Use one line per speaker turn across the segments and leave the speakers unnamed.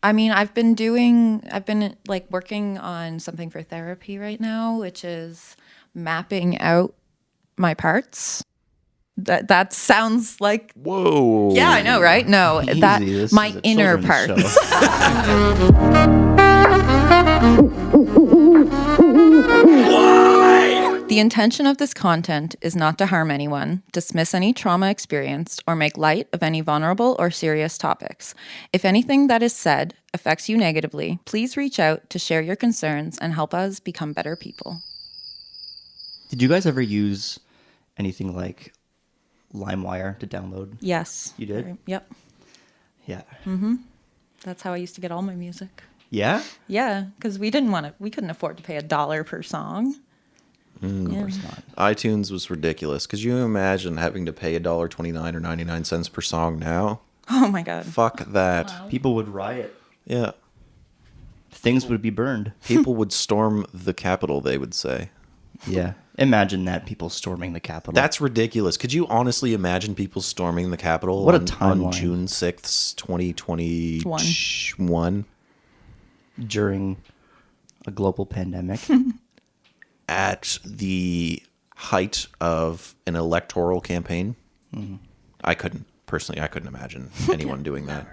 I mean, I've been like working on something for therapy right now, which is mapping out my parts. That sounds like,
whoa.
yeah, I know, right? No,
Easy,
that
this
my
is a
inner
children's
parts. The intention of this content is not to harm anyone, dismiss any trauma experienced, or make light of any vulnerable or serious topics. If anything that is said affects you negatively, please reach out to share your concerns and help us become better people.
Did you guys ever use anything like LimeWire to download?
Yes.
You did?
Yep.
Yeah.
That's how I used to get all my music.
Yeah?
Yeah, because we couldn't afford to pay $1 per song.
Of course not.
iTunes was ridiculous. Could you imagine having to pay $1.29 or 99 cents per song now?
Oh my God.
Fuck that.
People would riot.
Yeah.
Things would be burned.
People would storm the Capitol, they would say.
Yeah. Imagine that, people storming the Capitol.
That's ridiculous. Could you honestly imagine people storming the Capitol
What a
on
timeline.
June 6th, 2021?
during a global pandemic.
At the height of an electoral campaign? I couldn't imagine anyone doing that.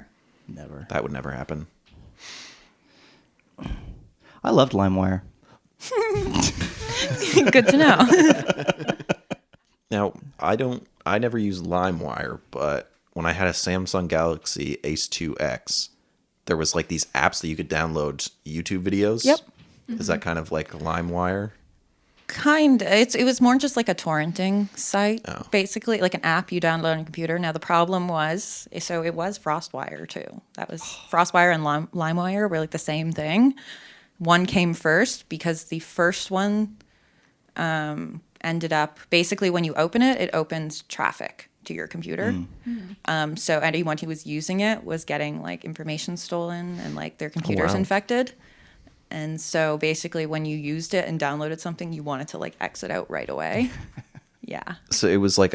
Never.
That would never happen.
I loved LimeWire.
Good to know.
Now, I never used LimeWire, but when I had a Samsung Galaxy Ace 2X, there was like these apps that you could download YouTube videos.
Yep.
Is that kind of like LimeWire?
Kind of. It was more just like a torrenting site,
Oh.
basically, like an app you download on your computer. Now, the problem was, so it was FrostWire, too. That was FrostWire and LimeWire were like the same thing. One came first because the first one ended up, basically, when you open it, it opens traffic to your computer. So anyone who was using it was getting like information stolen and like their computers
wow.
infected. And so basically when you used it and downloaded something, you wanted to like exit out right away. Yeah.
So it was like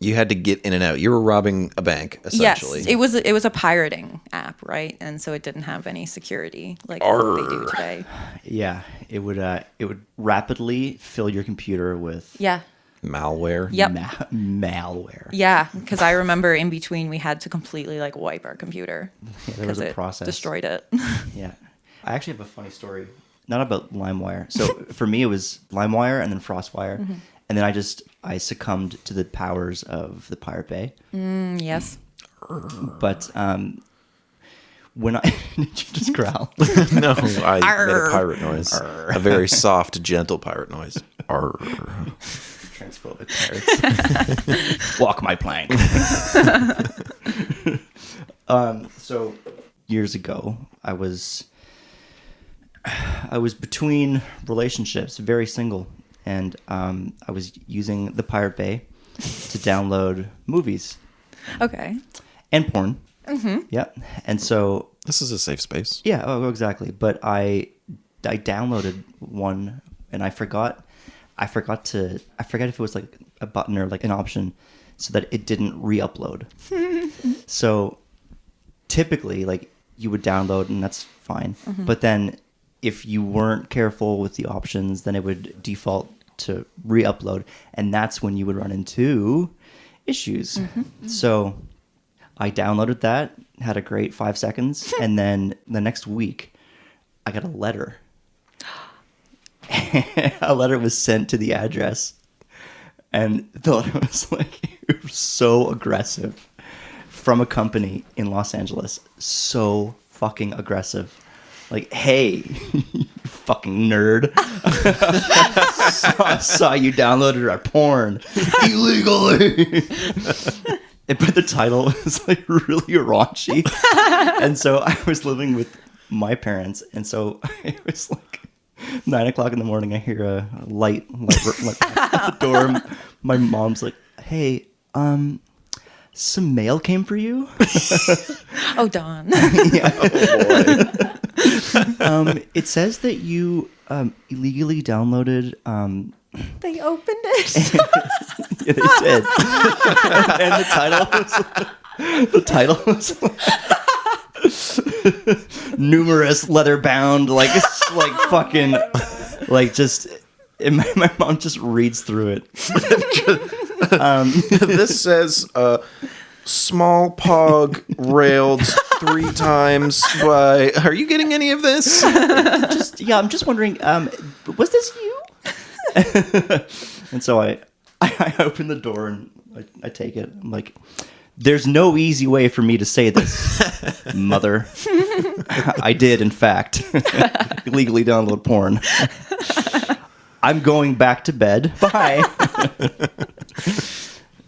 you had to get in and out. You were robbing a bank, essentially.
Yes, it was a pirating app, right? And so it didn't have any security like what they do today.
Yeah, it would rapidly fill your computer with
Yeah.
Malware.
Yep.
malware.
Yeah, because I remember in between we had to completely like wipe our computer.
Yeah, there was a
it
process.
destroyed it.
Yeah. I actually have a funny story. Not about LimeWire. So for me, it was LimeWire and then FrostWire. And then I succumbed to the powers of the Pirate Bay.
Yes.
But when I... Did you just growl?
No, I made a
Arr.
pirate noise. A very soft, gentle pirate noise. Arr.
Transphobic pirates. Walk my plank. So years ago, I was between relationships, very single, and I was using the Pirate Bay to download movies
Okay.
and porn. Mm-hmm. Yeah, and so
This is a safe space.
yeah, oh, exactly. But I downloaded one, and I forgot if it was like a button or like an option so that it didn't re-upload. So typically, like, you would download and that's fine. But then if you weren't careful with the options, then it would default to re-upload, and that's when you would run into issues. So I downloaded that, had a great 5 seconds, and then the next week I got a letter. A letter was sent to the address, and the letter was like, it was so aggressive, from a company in Los Angeles. So fucking aggressive. Like, hey, you fucking nerd. saw you downloaded our porn illegally. But the title was like really raunchy. And so I was living with my parents, and so it was like 9 o'clock in the morning. I hear a light at the door. My mom's like, "Hey, some mail came for you."
Oh, Dawn.
Yeah.
Oh, boy.
It says that you illegally downloaded.
They opened it.
Yeah, they did. And the title was numerous leather bound, like fucking, like just. And my mom just reads through it.
This says small pog railed 3 times by. Are you getting any of this?
I'm just wondering. Was this you? And so I open the door and I take it. I'm like, there's no easy way for me to say this, mother. I did, in fact, illegally download porn. I'm going back to bed. Bye.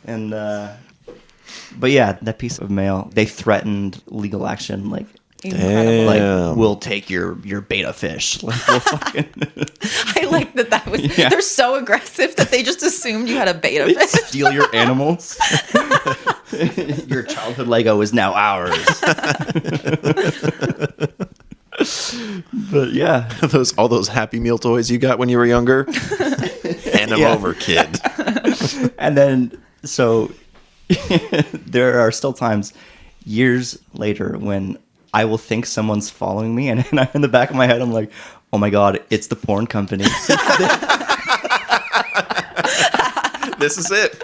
And, but yeah, that piece of mail, they threatened legal action, like,
Incredible.
like we'll take your beta fish. Like, we'll fucking
I like that was.
Yeah.
They're so aggressive that they just assumed you had a beta fish.
steal your animals. Your childhood Lego is now ours. But yeah,
all those Happy Meal toys you got when you were younger. Hand them over, kid.
and then so there are still times years later when I will think someone's following me, and in the back of my head I'm like, oh my god, it's the porn company.
This is it.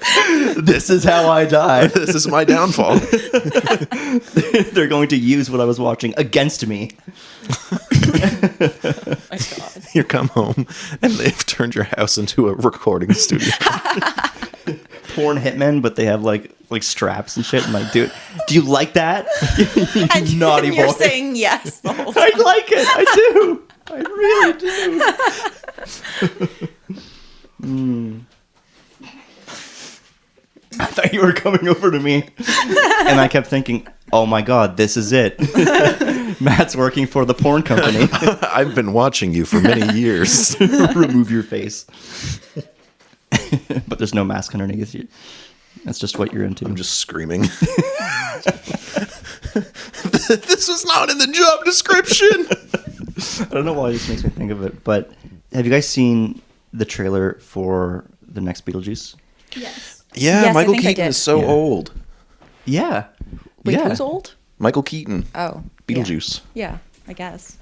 This is how I die.
This is my downfall.
They're going to use what I was watching against me.
My God.
You come home and they've turned your house into a recording studio.
Porn hitmen, but they have like straps and shit. I'm like, dude, do you like that? You
And
naughty
you're
boy.
saying yes the whole
I
time.
like it. I do. I really do. I thought you were coming over to me, and I kept thinking, oh my god, this is it. Matt's working for the porn company.
I've been watching you for many years.
Remove your face. But there's no mask underneath you. That's just what you're into.
I'm just screaming. This was not in the job description.
I don't know why this makes me think of it, but have you guys seen the trailer for the next Beetlejuice?
Yes.
Yeah,
Yes, I
Michael
think I
Keaton
did.
is so
Yeah.
old.
Yeah.
Wait,
yeah.
who's old?
Michael Keaton.
Oh.
Beetlejuice.
Yeah, I guess.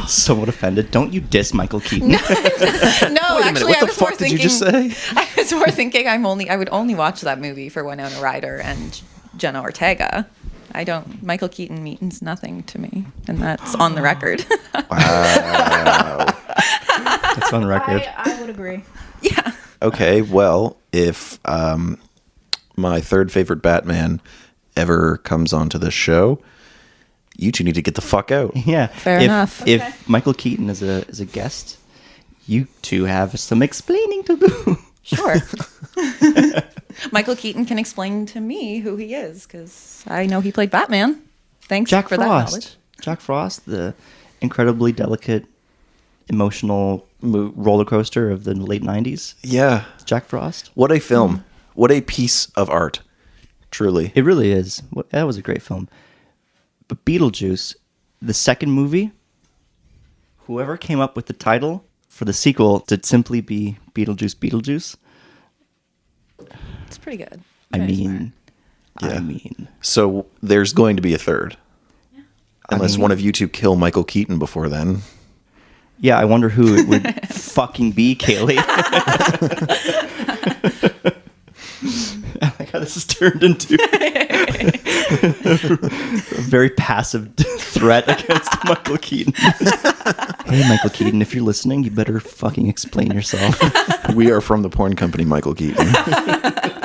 Somewhat offended. Don't you diss Michael Keaton?
No,
Wait a minute,
actually,
what
I
the
was more
fuck did you
thinking.
just say?
I was more thinking I would only watch that movie for Winona Ryder and Jenna Ortega. Michael Keaton means nothing to me, and that's on the record.
Wow.
It's on record.
I would agree.
Yeah.
Okay, well, if my third favorite Batman ever comes onto this show, you two need to get the fuck out.
Yeah.
Fair
if,
enough.
If
Okay.
Michael Keaton is a guest, you two have some explaining to do.
Sure. Michael Keaton can explain to me who he is, because I know he played Batman. Thanks
Jack
for that knowledge.
Frost. Jack Frost, the incredibly delicate, emotional roller coaster of the late 90s.
Yeah.
Jack Frost.
What a film. What a piece of art. Truly.
It really is. That was a great film. But Beetlejuice, the second movie, whoever came up with the title for the sequel to simply be Beetlejuice.
It's pretty good.
I
Very
mean,
Yeah.
I mean,
So there's going to be a third. Unless
mean-
one of you two kill Michael Keaton before then.
yeah, I wonder who it would fucking be, Kaylee. I like how this has turned into a very passive threat against Michael Keaton. Hey, Michael Keaton, if you're listening, you better fucking explain yourself.
We are from the porn company Michael Keaton.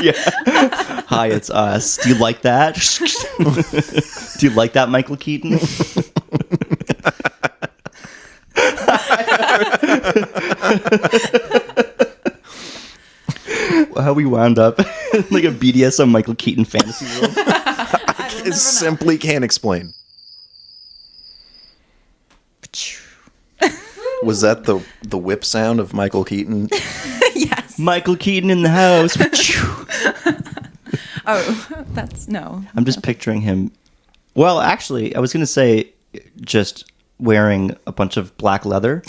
Yeah. Hi, it's us. Do you like that? Do you like that, Michael Keaton? How we wound up like a BDSM Michael Keaton fantasy world.
I simply can't explain. Was that the whip sound of Michael Keaton?
Yes.
Michael Keaton in the house.
Oh, that's no.
I'm just picturing him. Well, actually, I was going to say just wearing a bunch of black leather,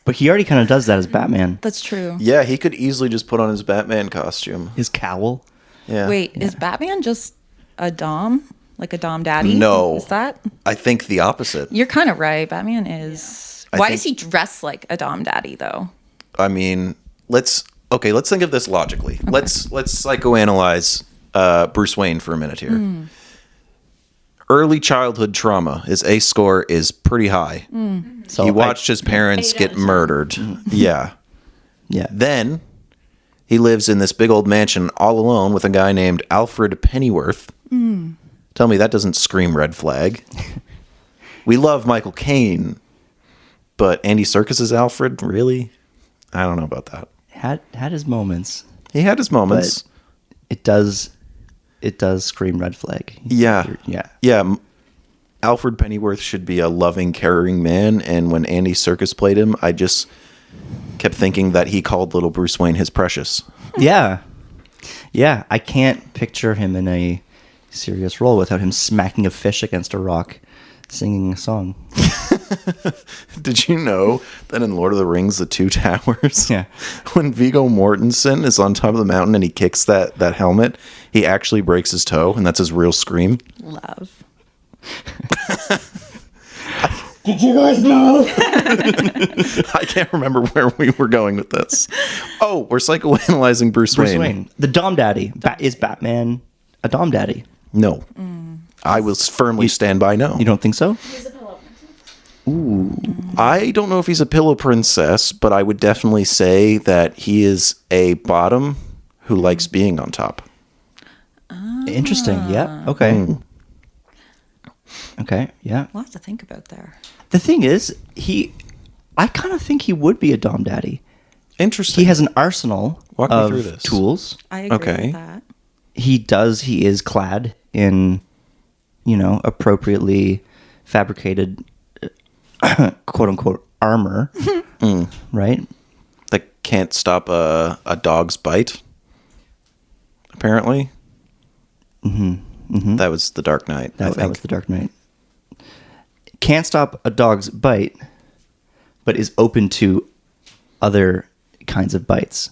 but he already kind of does that as Batman.
That's true.
Yeah, he could easily just put on his Batman costume.
His cowl.
Yeah.
Wait, is Batman just a dom? like a dom daddy?
No.
Is that?
I think the opposite.
You're kind of right. Batman is.
I
Why
think-
does he dress like a dom daddy though?
I mean, let's think of this logically. Let's psychoanalyze Bruce Wayne for a minute here. Early childhood trauma. His ACE score is pretty high.
So
He watched his parents
8 out
get
of 10.
murdered. Yeah.
Yeah.
Then he lives in this big old mansion all alone with a guy named Alfred Pennyworth. Tell me that doesn't scream red flag. We love Michael Caine, but Andy Serkis's Alfred, really? I don't know about that.
Had his moments.
He had his moments.
It does scream red flag.
Yeah.
Yeah.
Yeah. Alfred Pennyworth should be a loving, caring man. And when Andy Serkis played him, I just kept thinking that he called little Bruce Wayne his precious.
Yeah. Yeah. I can't picture him in a serious role without him smacking a fish against a rock, singing a song.
Did you know that in Lord of the Rings, The Two Towers,
Yeah.
when Viggo Mortensen is on top of the mountain and he kicks that helmet, he actually breaks his toe, and that's his real scream?
Love.
Did you guys know?
I can't remember where we were going with this. Oh, we're psychoanalyzing Bruce Wayne.
The Dom Daddy. Is Batman a Dom Daddy?
No. I will firmly stand by no.
You don't think so?
He's a pillow princess.
I don't know if he's a pillow princess, but I would definitely say that he is a bottom who likes being on top.
Interesting. Yeah. Okay. Okay. Yeah.
Lots to think about there.
The thing is, I kind of think he would be a Dom Daddy.
Interesting.
He has an arsenal
Walk me
of
through this.
tools.
I agree
Okay.
with that.
He is clad in, appropriately fabricated, quote unquote, armor, right?
that can't stop a dog's bite, apparently. That was The Dark Knight, I
That
think.
was the Dark Knight. Can't stop a dog's bite, but is open to other kinds of bites,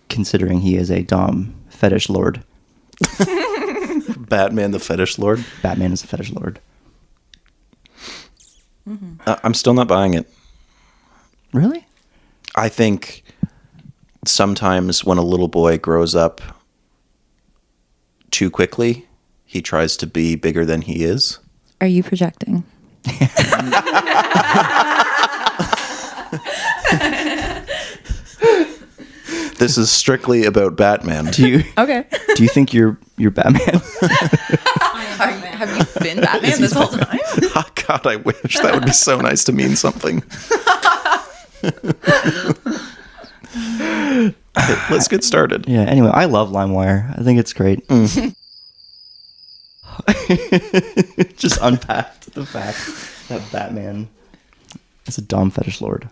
considering he is a Dom fetish lord.
Batman the Fetish Lord.
Batman is a fetish lord.
I'm still not buying it.
Really?
I think sometimes when a little boy grows up too quickly, he tries to be bigger than he is.
Are you projecting?
This is strictly about Batman.
Do you
Okay.
do you think you're Batman?
Have you been Batman this whole time?
Oh, God, I wish. That would be so nice to mean something. Okay, let's get started.
Yeah. Anyway, I love LimeWire. I think it's great. Just unpacked the fact that Batman is a Dom fetish lord.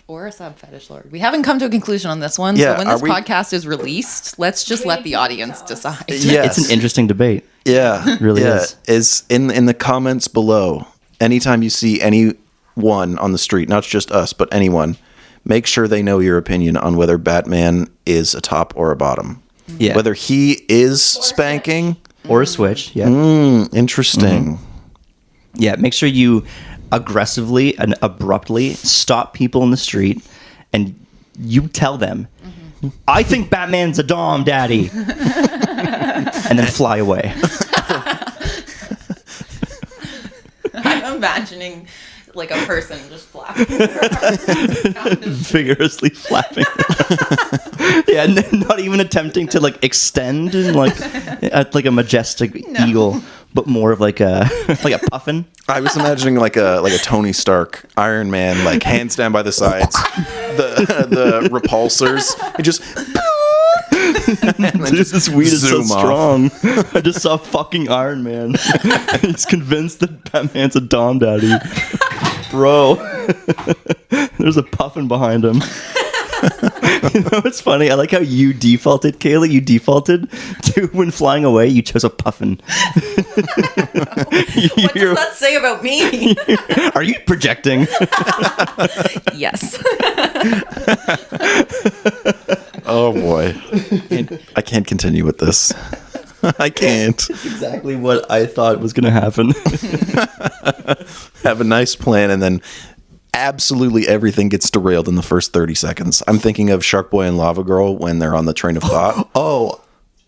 Or a sub fetish lord. We haven't come to a conclusion on this one.
Yeah,
so when
are
this
we-
podcast is released, let's just let the audience decide.
Yes.
It's an interesting debate.
Yeah,
really
yeah.
is.
Is in the comments below. Anytime you see anyone on the street, not just us, but anyone, make sure they know your opinion on whether Batman is a top or a bottom.
Yeah.
Whether he is spanking.
Or a switch. Yeah.
Interesting.
Yeah. Make sure you aggressively and abruptly stop people in the street and you tell them, I think Batman's a Dom Daddy. And then fly away.
I'm imagining like a person just flapping.
Vigorously flapping. Yeah, not even attempting to like extend and like a majestic eagle, but more of like a puffin.
I was imagining like a Tony Stark Iron Man, like hands down by the sides, the repulsors. It just
Dude, this weed is so
zoom off.
strong. I just saw fucking Iron Man. He's convinced that Batman's a Dom Daddy. Bro, there's a puffin behind him. You know what's funny? I like how you defaulted, Kayla. You defaulted to when flying away, you chose a puffin.
What does that say about me?
Are you projecting?
Yes.
oh boy, I can't continue with this. I can't.
Exactly what I thought was going to happen.
Have a nice plan, and then absolutely everything gets derailed in the first 30 seconds. I'm thinking of Shark Boy and Lava Girl when they're on the train of thought.
Oh,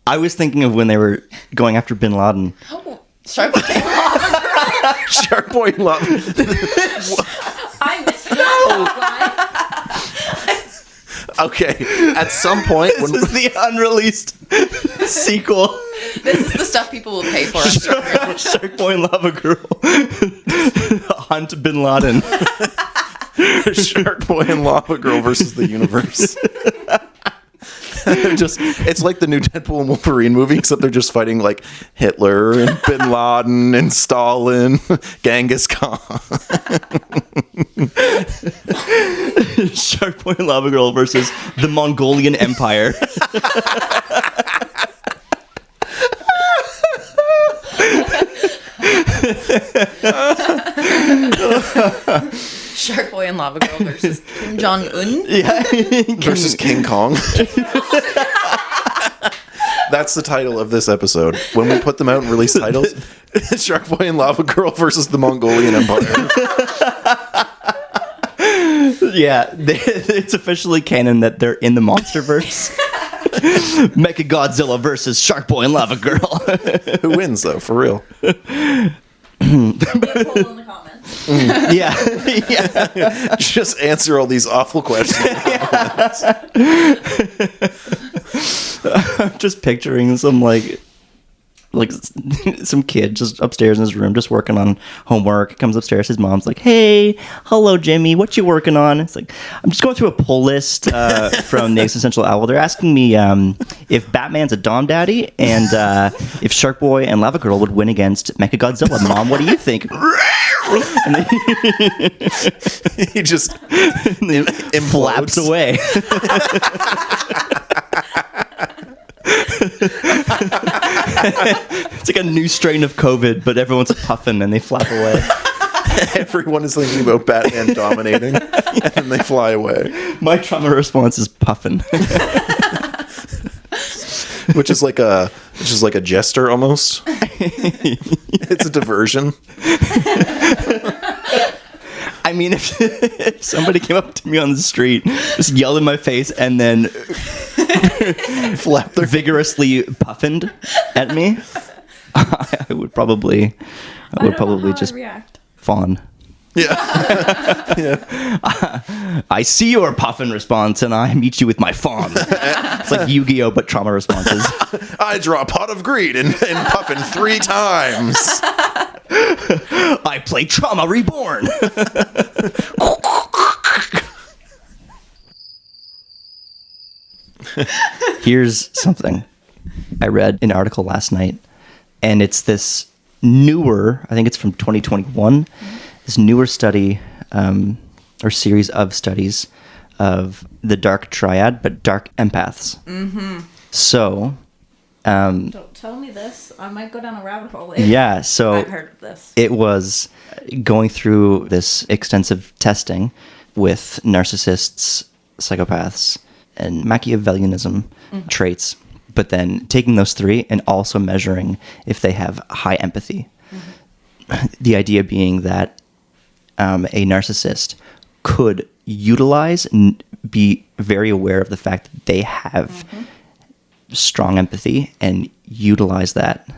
I was thinking of when they were going after Bin Laden.
Shark Boy and Lava Girl.
Shark Boy and Lava.
I missed that.
Okay, at some point when
This is the unreleased sequel.
This is the stuff people will pay for. I'm sure.
Shark Boy and Lava Girl. Hunt Bin Laden.
Shark Boy and Lava Girl versus the universe. It's like the new Deadpool and Wolverine movie, except they're just fighting like Hitler and Bin Laden and Stalin, Genghis Khan.
Shark Boy and Lava Girl versus the Mongolian Empire.
Shark Boy and Lava Girl versus Kim Jong Un.
Yeah.
Versus King Kong. That's the title of this episode. When we put them out and release titles, Shark Boy and Lava Girl versus the Mongolian Empire.
Yeah, it's officially canon that they're in the MonsterVerse. Mechagodzilla versus Shark Boy and Lava Girl.
Who wins, though, for real?
Poll in the comments.
Yeah. Yeah.
Just answer all these awful questions.
I'm just picturing some like some kid just upstairs in his room just working on homework. Comes upstairs, his mom's like, "Hey, hello Jimmy, what you working on?" It's like, "I'm just going through a poll list from the Existential Owl. They're asking me if Batman's a Dom Daddy and if Shark Boy and Lava Girl would win against Mechagodzilla. Mom, what do you think?" And then
He just
flaps
implodes.
away. It's like a new strain of COVID, but everyone's puffing and they flap away.
Everyone is thinking about Batman dominating, and they fly away.
My trauma response is puffing.
Which is like a jester almost. It's a diversion.
I mean, if somebody came up to me on the street, just yelled in my face, and then
Flap their
vigorously puffined at me, I would probably just
react.
fawn.
Yeah.
I see your puffin response, and I meet you with my fawn. It's like Yu-Gi-Oh, but trauma responses.
I draw a pot of greed and puffin 3 times.
I play Trauma Reborn. Here's something. I read an article last night, and it's this newer, I think it's from 2021, this newer study or series of studies of the dark triad, but dark empaths. Mm-hmm. So,
Don't tell me this. I might go down a rabbit hole later.
yeah, so
I've heard of this.
it was going through this extensive testing with narcissists, psychopaths, and Machiavellianism traits, but then taking those 3 and also measuring if they have high empathy. The idea being that a narcissist could utilize and be very aware of the fact that they have strong empathy and utilize that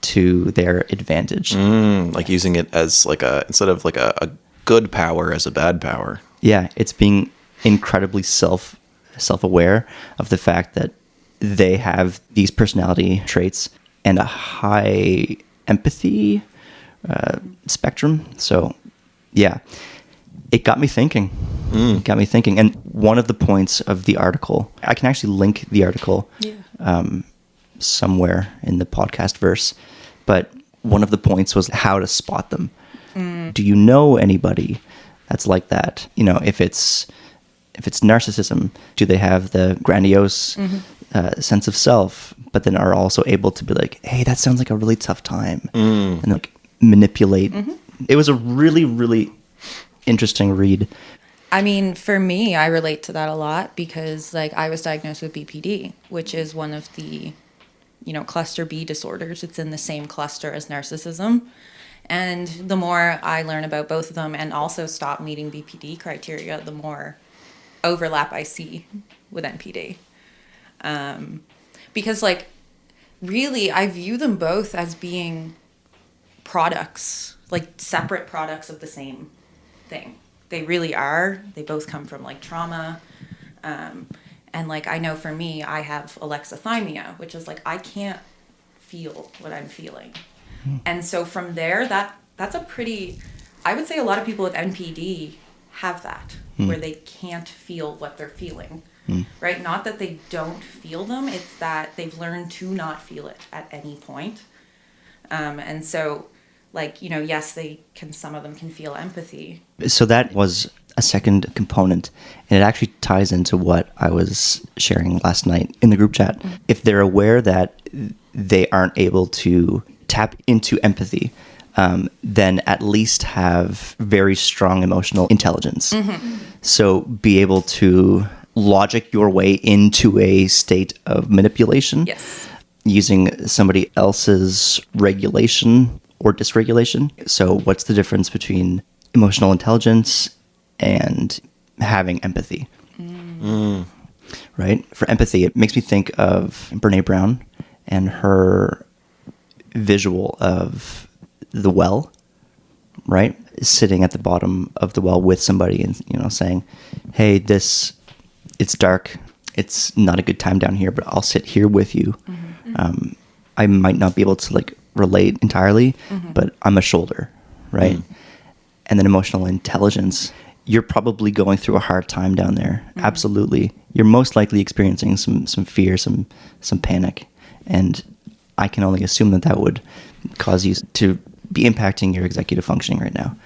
to their advantage.
Like using it as instead of like a good power as a bad power.
Yeah, it's being incredibly self-aware of the fact that they have these personality traits and a high empathy spectrum. So, yeah, it got me thinking. It got me thinking. And one of the points of the article, I can actually link the article somewhere in the podcast verse, but one of the points was how to spot them. Do you know anybody that's like that? You know, if it's narcissism, do they have the grandiose sense of self, but then are also able to be like, hey, that sounds like a really tough time, and like manipulate. It was a really, really interesting read.
I mean, for me, I relate to that a lot because, like, I was diagnosed with BPD, which is one of the cluster B disorders. It's in the same cluster as narcissism. And the more I learn about both of them and also stop meeting BPD criteria, the more overlap I see with NPD. Because, like, really, I view them both as being products, like separate products of the same thing. They really are. They both come from, like, trauma. And, like, I know for me, I have alexithymia, which is, like, I can't feel what I'm feeling. And so from there, that's a pretty, I would say a lot of people with NPD have that, where they can't feel what they're feeling, right? Not that they don't feel them, it's that they've learned to not feel it at any point. And so, like, yes, some of them can feel empathy.
So that was a second component, and it actually ties into what I was sharing last night in the group chat. If they're aware that they aren't able to tap into empathy, then at least have very strong emotional intelligence. So be able to logic your way into a state of manipulation,
Yes.
using somebody else's regulation or dysregulation. So what's the difference between emotional intelligence and having empathy? Right? For empathy, it makes me think of Brene Brown and her visual of the well, right? Sitting at the bottom of the well with somebody and, saying, hey, it's dark. It's not a good time down here, but I'll sit here with you. I might not be able to, like, relate entirely, but I'm a shoulder, right? And then emotional intelligence, you're probably going through a hard time down there. Absolutely. You're most likely experiencing some fear, some panic. And I can only assume that would cause you to be impacting your executive functioning right now.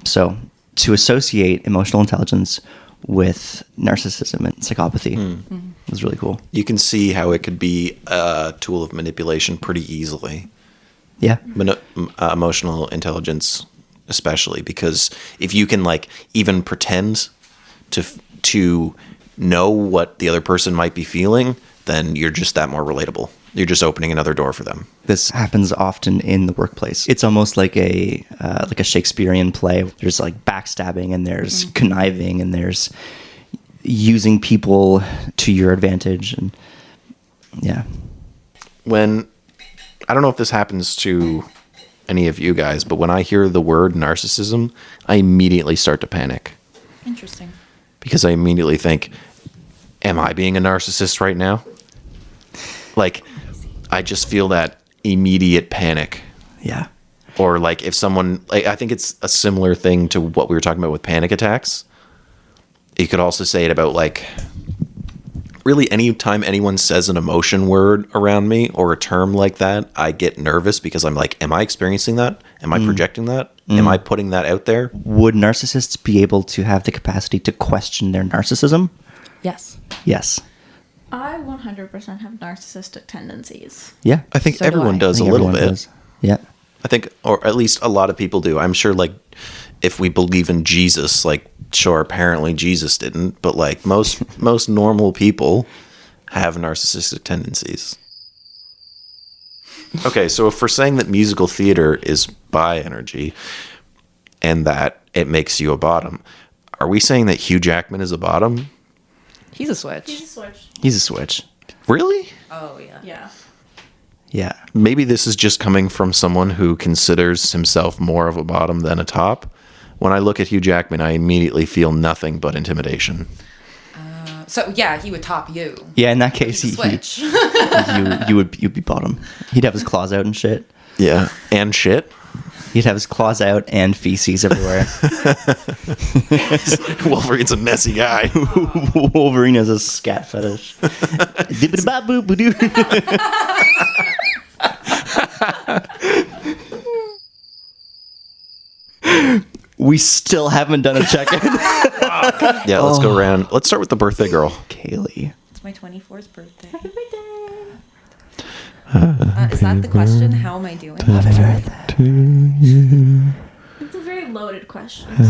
So to associate emotional intelligence with narcissism and psychopathy is really cool.
You can see how it could be a tool of manipulation pretty easily.
Yeah.
Emotional intelligence especially, because if you can, like, even pretend to know what the other person might be feeling, then you're just that more relatable. You're just opening another door for them.
This happens often in the workplace. It's almost like a Shakespearean play. There's, like, backstabbing, and there's conniving, and there's using people to your advantage, and yeah.
When, I don't know if this happens to any of you guys, but when I hear the word narcissism, I immediately start to panic.
Interesting.
Because I immediately think, am I being a narcissist right now? Like, I just feel that immediate panic.
Yeah.
Or, like, if someone, like, I think it's a similar thing to what we were talking about with panic attacks. You could also say it about, like, really any time anyone says an emotion word around me or a term like that, I get nervous because I'm like, am I experiencing that? Am I projecting that? Am I putting that out there?
Would narcissists be able to have the capacity to question their narcissism?
Yes.
Yes.
I 100% have narcissistic tendencies.
Yeah.
I think
So do
everyone
I.
does
I think
a little
everyone
bit.
does. Yeah.
I think, or at least a lot of people do. I'm sure, like, if we believe in Jesus, like, sure, apparently Jesus didn't, but, like, most normal people have narcissistic tendencies. Okay, so if we're saying that musical theater is bi energy and that it makes you a bottom, are we saying that Hugh Jackman is a bottom?
He's a switch.
He's a switch.
He's a switch.
Really?
Oh, yeah.
Yeah.
Yeah.
Maybe this is just coming from someone who considers himself more of a bottom than a top. When I look at Hugh Jackman, I immediately feel nothing but intimidation.
So, yeah, he would top you.
Yeah, in that case,
He's a switch.
you'd be bottom. He'd have his claws out and shit.
Yeah. And shit.
He'd have his claws out and feces everywhere.
Wolverine's a messy guy.
Wolverine has a scat fetish. Dibbidi-ba-boo-ba-doo. We still haven't done a check-in.
Yeah, let's go around. Let's start with the birthday girl.
Kaylee.
It's my 24th birthday. Is that the question? How am I doing?
It's a very loaded loaded question. So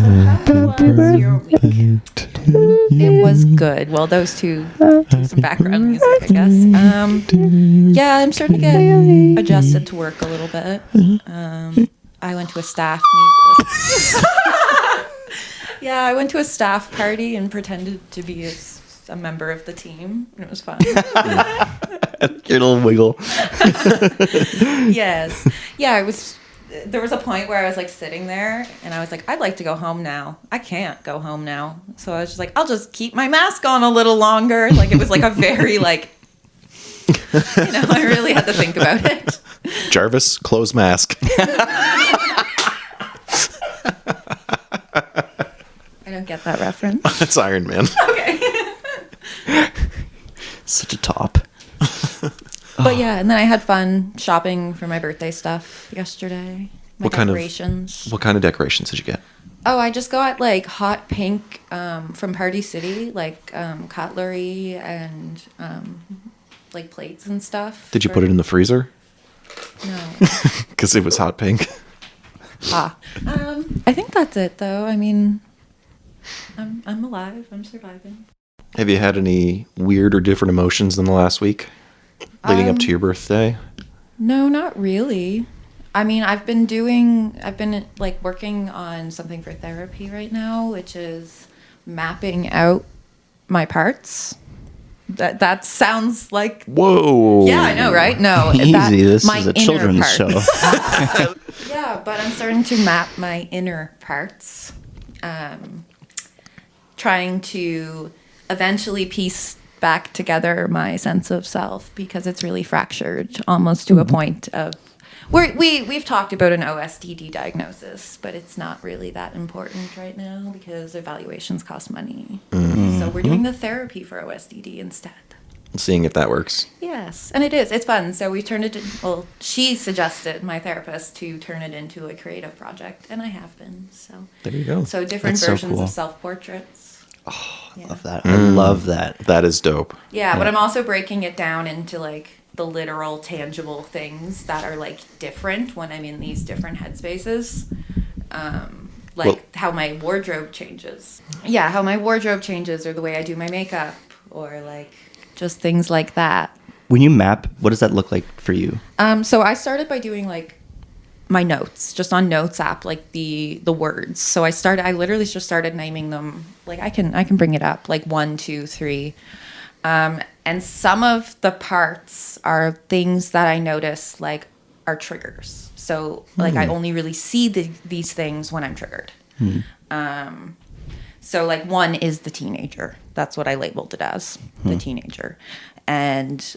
how was your week?
It was good. Well, those two do some background music, I guess. Yeah, I'm starting to get adjusted to work a little bit. I went to a staff meeting. Yeah, I went to a staff party and pretended to be a member of the team. And it was fun.
Your little wiggle.
Yes. Yeah, it was. There was a point where I was like sitting there and I was like, I'd like to go home now. I can't go home now. So I was just like, I'll just keep my mask on a little longer. Like it was like a very like, I really had to think about it.
Jarvis, close mask.
I don't get that reference.
That's Iron Man.
Okay.
Such a top.
But yeah, and then I had fun shopping for my birthday stuff yesterday. My
What kind of-
decorations.
What kind of decorations did you get?
Oh, I just got like hot pink from Party City, like cutlery and like plates and stuff.
Did you put it in the freezer?
No.
Because it was hot pink.
I think that's it though. I mean, I'm alive. I'm surviving.
Have you had any weird or different emotions in the last week leading up to your birthday?
No, not really. I mean, I've been like working on something for therapy right now, which is mapping out my parts. That sounds like,
Whoa.
yeah, I know, right? No,
Easy. This
my
is a
inner
children's show.
parts. Yeah, but I'm starting to map my inner parts, trying to eventually piece back together my sense of self because it's really fractured almost to a point of we've talked about an OSDD diagnosis, but it's not really that important right now because evaluations cost money. So we're doing the therapy for OSDD instead.
Seeing if that works.
Yes, and it is. It's fun. So we turned it. She suggested, my therapist, to turn it into a creative project, and I have been. So
There you go.
So different
That's so
versions
cool.
of self-portraits. Yeah.
Love that. I love that.
That is dope.
Yeah, but I'm also breaking it down into like the literal, tangible things that are like different when I'm in these different headspaces. Like
Well-
how my wardrobe changes. Yeah, how my wardrobe changes, or the way I do my makeup, or like just things like that.
When you map, what does that look like for you?
So I started by doing like my notes, just on Notes app, like the words. So I literally just started naming them. Like I can bring it up, like 1, 2, 3. And some of the parts are things that I notice like are triggers. So like I only really see these things when I'm triggered. So like one is the teenager. That's what I labeled it as, the teenager. And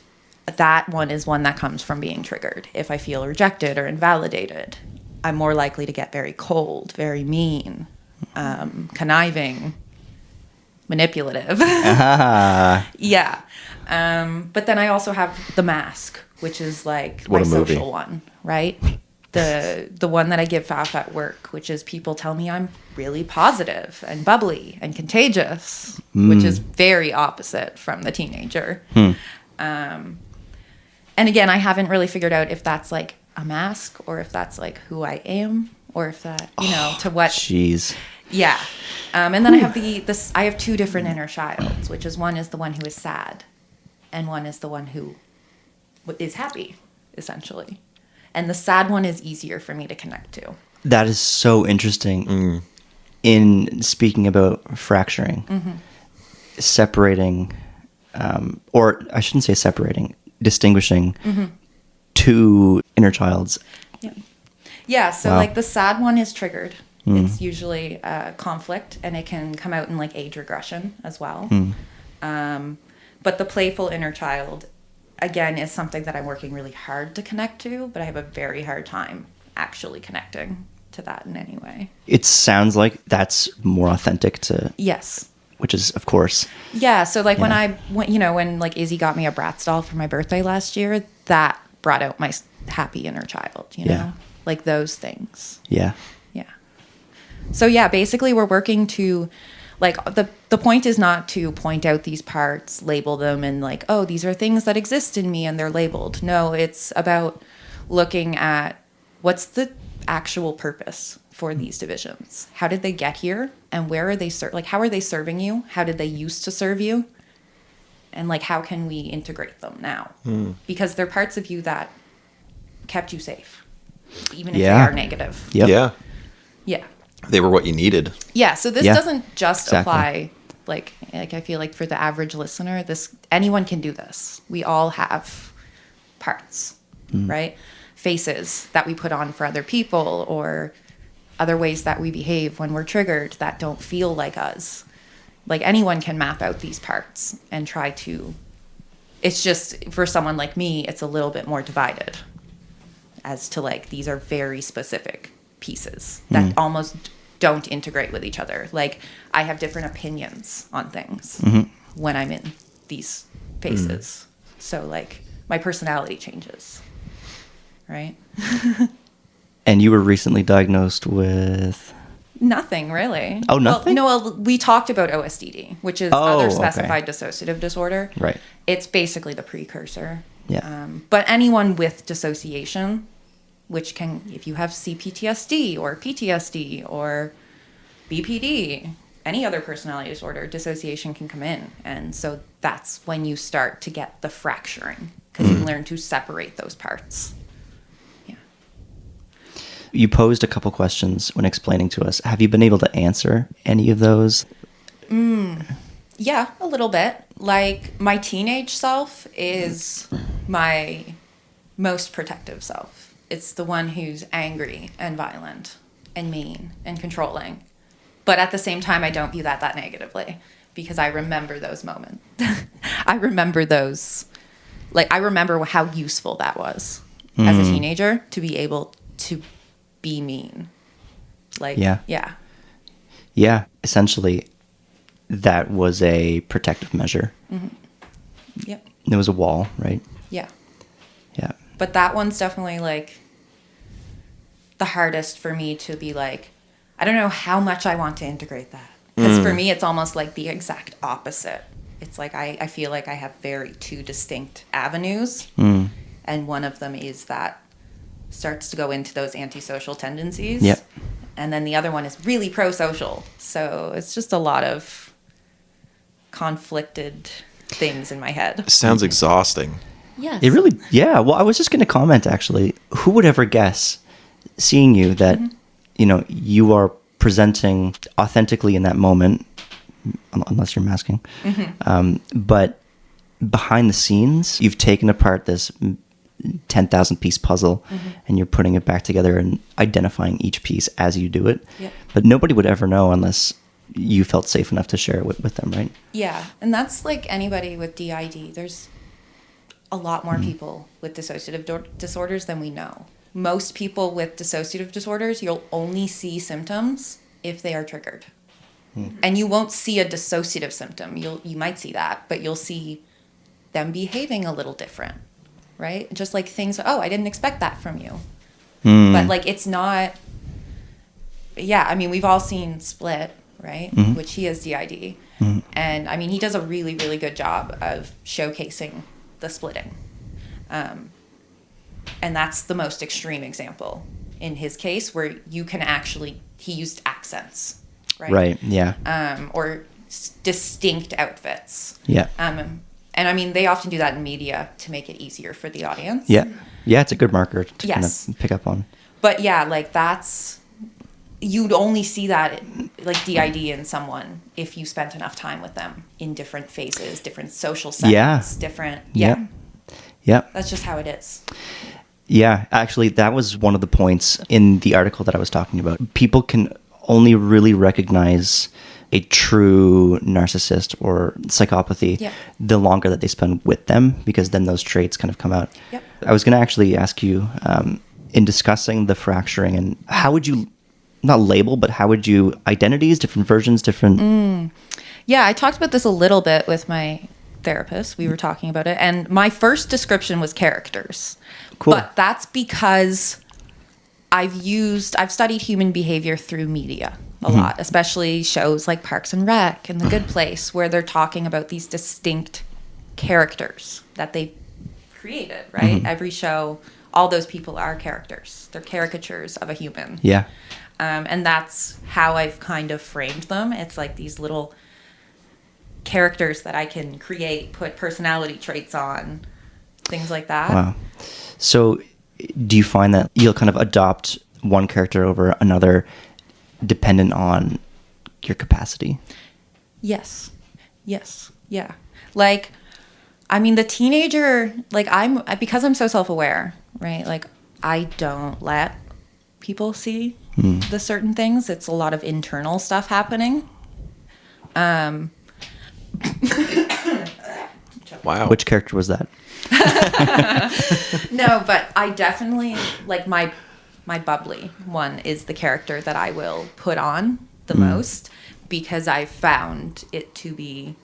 that one is one that comes from being triggered. If I feel rejected or invalidated, I'm more likely to get very cold, very mean, conniving, manipulative. Yeah. But then I also have the mask, which is like
What
my
a movie.
social one, right? The one that I give off at work, which is people tell me I'm really positive and bubbly and contagious, which is very opposite from the teenager. And again, I haven't really figured out if that's like a mask or if that's like who I am or if that, to what.
Jeez.
Yeah. And then I have I have two different inner childs, which is one is the one who is sad and one is the one who is happy, essentially. And the sad one is easier for me to connect to.
That is so interesting. In speaking about fracturing, separating, or I shouldn't say separating, distinguishing two inner childs.
Yeah, so
Wow.
like the sad one is triggered. It's usually conflict, and it can come out in like age regression as well. But the playful inner child, again, is something that I'm working really hard to connect to, but I have a very hard time actually connecting to that in any way.
It sounds like that's more authentic to,
Yes.
which is, of course.
Yeah, so like
Yeah.
when like Izzy got me a Bratz doll for my birthday last year, that brought out my happy inner child, you know?
Yeah.
Like those things.
Yeah.
Yeah. So yeah, basically we're working to like the point is not to point out these parts, label them and like, oh, these are things that exist in me and they're labeled. No, it's about looking at what's the actual purpose for these divisions? How did they get here? And where are they how are they serving you? How did they used to serve you? And like, how can we integrate them now? Because they're parts of you that kept you safe, even if they are negative.
Yep.
Yeah.
Yeah.
They were what you needed.
Yeah. So this doesn't just
Exactly.
apply, like I feel like for the average listener, anyone can do this. We all have parts, right? Faces that we put on for other people, or other ways that we behave when we're triggered that don't feel like us. Like anyone can map out these parts and try to, it's just for someone like me, it's a little bit more divided as to like, these are very specific pieces that almost don't integrate with each other. Like I have different opinions on things when I'm in these phases. So like my personality changes, right?
And you were recently diagnosed with...
Nothing really.
Oh, nothing?
Well, we talked about OSDD, which is other specified dissociative disorder.
Right.
It's basically the precursor.
Yeah.
But anyone with dissociation, which can, if you have CPTSD or PTSD or BPD, any other personality disorder, dissociation can come in. And so that's when you start to get the fracturing, because you learn to separate those parts.
You posed a couple questions when explaining to us. Have you been able to answer any of those?
Yeah, a little bit. Like my teenage self is my most protective self. It's the one who's angry and violent and mean and controlling. But at the same time, I don't view that negatively, because I remember those moments. I remember those. Like I remember how useful that was as a teenager, to be able to be mean. Like, yeah. Essentially, that was a protective measure. Yep.
There was a wall, right?
Yeah.
Yeah.
But that one's definitely like the hardest for me to be like, I don't know how much I want to integrate that. Because for me, it's almost like the exact opposite. It's like I feel like I have two distinct avenues. And one of them is that starts to go into those antisocial tendencies.
Yep.
And then the other one is really pro-social. So it's just a lot of conflicted things in my head.
Sounds exhausting.
Yes.
It really, yeah. Well, I was just going to comment, actually. Who would ever guess, seeing you, that, you are presenting authentically in that moment, unless you're masking. But behind the scenes, you've taken apart this 10,000 piece puzzle and you're putting it back together and identifying each piece as you do it.
Yep.
But nobody would ever know unless you felt safe enough to share it with them, right?
Yeah. And that's like anybody with DID. There's a lot more people with dissociative disorders than we know. Most people with dissociative disorders, you'll only see symptoms if they are triggered. And you won't see a dissociative symptom. You might see that, but you'll see them behaving a little different. Right? Just like things, I didn't expect that from you. But like, it's not, I mean, we've all seen Split, right? Which he has DID. And I mean, he does a really, really good job of showcasing the splitting. And that's the most extreme example in his case, where you can actually, he used accents, right?
Right, yeah.
Or distinct outfits.
Yeah.
And I mean, they often do that in media to make it easier for the audience.
Yeah. Yeah, it's a good marker to kind
Yes.
of pick up on.
But yeah, like you'd only see that like DID in someone if you spent enough time with them in different phases, different social settings, different. Yeah.
Yeah.
That's just how it is.
Yeah, actually, that was one of the points in the article that I was talking about. People can only really recognize a true narcissist or psychopathy the longer that they spend with them, because then those traits kind of come out.
Yep.
I was going to actually ask you, in discussing the fracturing, and how would you, not label, but how would you, identities, different versions, different...
Yeah, I talked about this a little bit with my therapist. We were talking about it. And my first description was characters.
Cool.
But that's because I've studied human behavior through media a lot, especially shows like Parks and Rec and The Good Place, where they're talking about these distinct characters that they created, right? Every show all those people are characters. They're caricatures of a human.
Yeah.
And that's how I've kind of framed them. It's like these little characters that I can create, put personality traits on, things like that.
Wow. So do you find that you'll kind of adopt one character over another dependent on your capacity?
Yes. Yeah. Like, I mean, the teenager, like because I'm so self-aware, right? Like, I don't let people see the certain things. It's a lot of internal stuff happening.
Wow.
Which character was that?
No, but I definitely, like, my bubbly one is the character that I will put on the most, because I found it to be,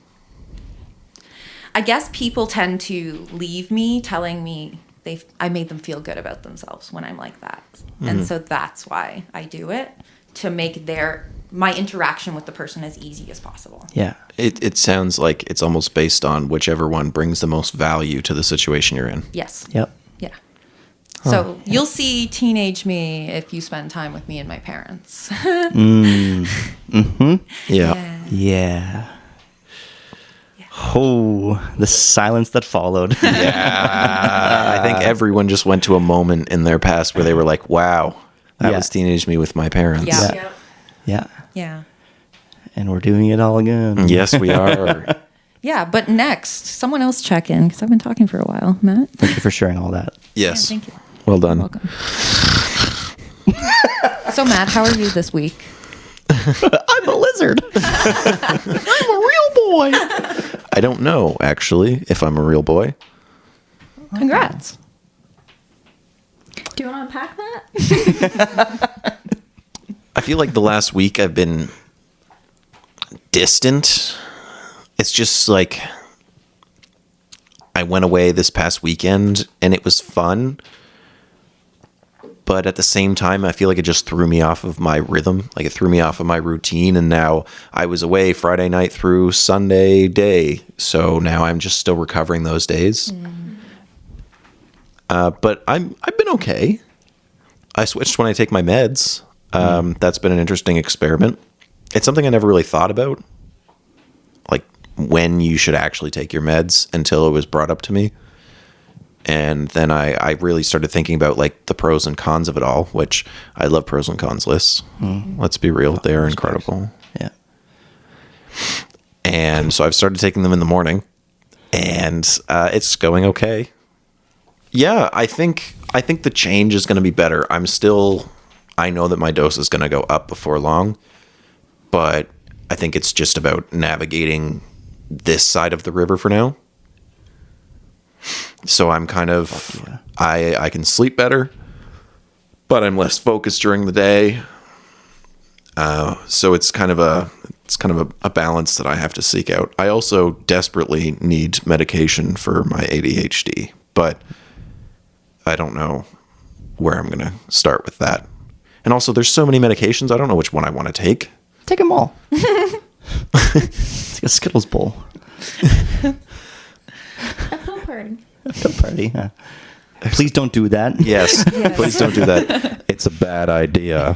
I guess people tend to leave me telling me I made them feel good about themselves when I'm like that. And so that's why I do it, to make my interaction with the person as easy as possible.
Yeah.
It sounds like it's almost based on whichever one brings the most value to the situation you're in.
Yes.
Yep.
Yeah. So you'll see teenage me if you spend time with me and my parents.
Yeah.
Yeah. Oh, the silence that followed.
I think everyone just went to a moment in their past where they were like, wow, that
Yeah.
was teenage me with my parents.
Yeah.
Yeah. Yeah.
Yeah.
And we're doing it all again.
Yes, we are.
Yeah, but next, someone else check in, because I've been talking for a while. Matt?
Thank you for sharing all that.
Yes.
Yeah, thank you.
Well done.
Welcome. So, Matt, how are you this week?
I'm a lizard. I'm a real boy.
I don't know, actually, if I'm a real boy.
Congrats.
Do you want to unpack that?
I feel like the last week I've been distant. It's just like I went away this past weekend and it was fun. But at the same time, I feel like it just threw me off of my rhythm. Like it threw me off of my routine. And now I was away Friday night through Sunday day. So now I'm just still recovering those days. But I've been okay. I switched when I take my meds. That's been an interesting experiment. It's something I never really thought about, like when you should actually take your meds, until it was brought up to me. And then I really started thinking about like the pros and cons of it all, which I love pros and cons lists. Let's be real. They're incredible.
Yeah.
And so I've started taking them in the morning, and it's going okay. Yeah, I think the change is going to be better. I know that my dose is going to go up before long, but I think it's just about navigating this side of the river for now. So I'm kind of, I can sleep better, but I'm less focused during the day. So it's kind of a balance that I have to seek out. I also desperately need medication for my ADHD, but I don't know where I'm going to start with that. And also, there's so many medications, I don't know which one I want to take.
Take them all. It's like a Skittles bowl.
A pill party.
A pill party. Yeah. Please don't do that.
Yes, please don't do that. It's a bad idea.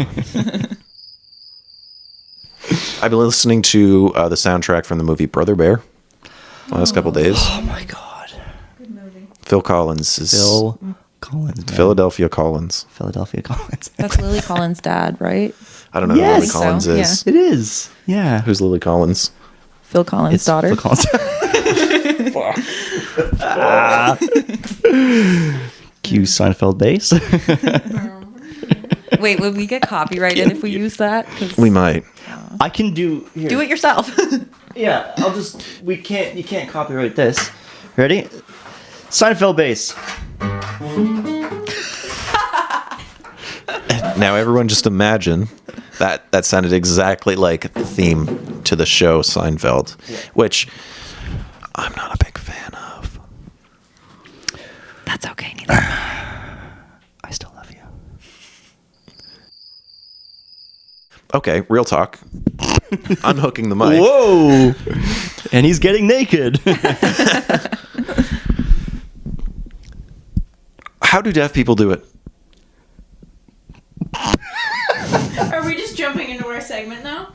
I've been listening to the soundtrack from the movie Brother Bear the last couple days.
Oh my god.
Good movie.
Phil Collins is
Phil Collins. Man.
Philadelphia Collins.
Philadelphia Collins.
That's Lily Collins' dad, right?
I don't know
Yes.
who Lily Collins
So,
is.
It is. Yeah.
Who's Lily Collins?
Phil Collins' daughter.
Phil Collins. Cue Seinfeld bass.
Wait, would we get copyrighted if we use that? 'Cause
We might.
I can do. Here.
do it yourself.
Yeah, I'll just. You can't copyright this. Ready? Seinfeld bass.
Now everyone just imagine that sounded exactly like the theme to the show Seinfeld, which I'm not a big fan of.
That's okay. Neither.
I still love you.
Okay, real talk. Unhooking the mic.
Whoa! And he's getting naked.
How do deaf people do it?
Are we just jumping into our segment now?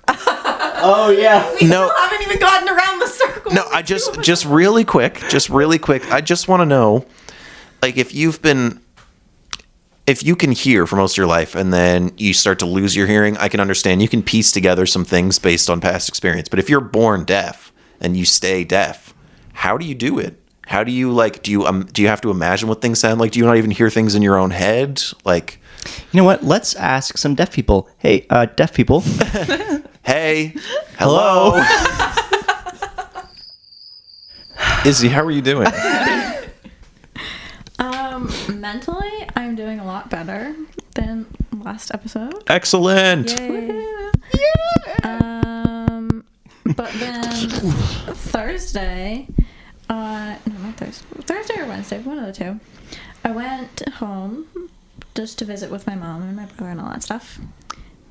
Oh yeah.
We
No.
still haven't even gotten around the circle.
No, I just really quick. I just want to know, like, if you can hear for most of your life and then you start to lose your hearing, I can understand. You can piece together some things based on past experience. But if you're born deaf and you stay deaf, how do you do it? How do you do you have to imagine what things sound like? Do you not even hear things in your own head? Like,
You know what? Let's ask some deaf people. Hey, deaf people.
hey, hello. Izzy, how are you doing?
Mentally, I'm doing a lot better than last episode.
Excellent.
But then Thursday, no, not Thursday. Thursday or Wednesday, one of the two. I went home just to visit with my mom and my brother and all that stuff.